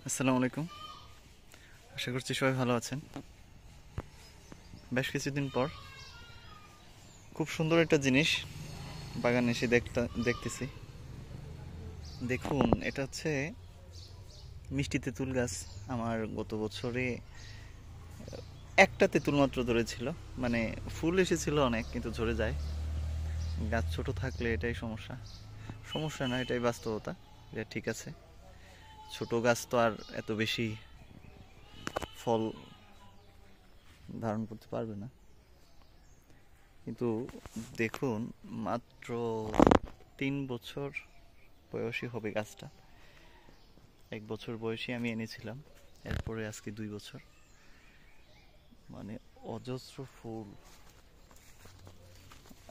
আসসালামু আলাইকুম। আশা করছি সবাই ভালো আছেন। বেশ কিছুদিন পর খুব সুন্দর একটা জিনিস বাগানে এসে দেখতেছি। দেখুন, এটা হচ্ছে মিষ্টি তেঁতুল গাছ। আমার গত বছরে একটা তেঁতুল মাত্র ধরেছিল, মানে ফুল এসেছিল অনেক, কিন্তু ঝরে যায়। গাছ ছোট থাকলে এটাই সমস্যা। সমস্যা না, এটাই বাস্তবতা। এটা ঠিক আছে, ছোট গাছ তো আর এত বেশি ফল ধারণ করতে পারবে না। কিন্তু দেখুন, মাত্র 3 বছর বয়সী হবে গাছটা। 1 বছর বয়সী আমি এনেছিলাম, এরপরে আজকে 2 বছর। মানে অজস্র ফুল।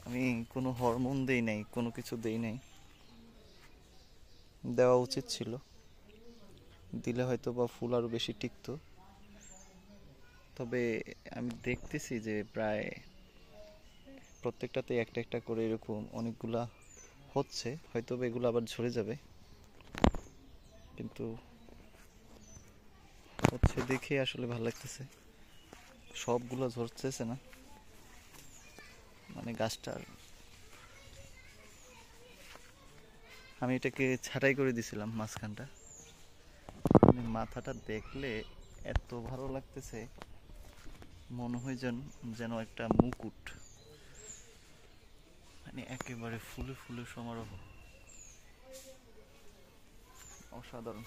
আমি কোনো হরমোন দেই নাই, কোনো কিছু দেই নাই। দেওয়া উচিত ছিল, দিলে হয়তো বা ফুল আরো বেশি টিকতো। তবে আমি দেখতেছি যে প্রায় প্রত্যেকটাতে একটা একটা করে এরকম অনেকগুলা হচ্ছে। হয়তো বা এগুলো আবার ঝরে যাবে, কিন্তু হচ্ছে দেখে আসলে ভালো লাগতেছে। সবগুলো ঝরতেছে না, মানে গাছটার, আমি এটাকে ছাঁটাই করে দিছিলাম মাঝখানটা। মানে মাথাটা দেখলে এত ভালো লাগতেছে, মনে হয় যেন যেন একটা মুকুট, মানে একেবারে ফুলে ফুলে সমারোহ। অসাধারণ।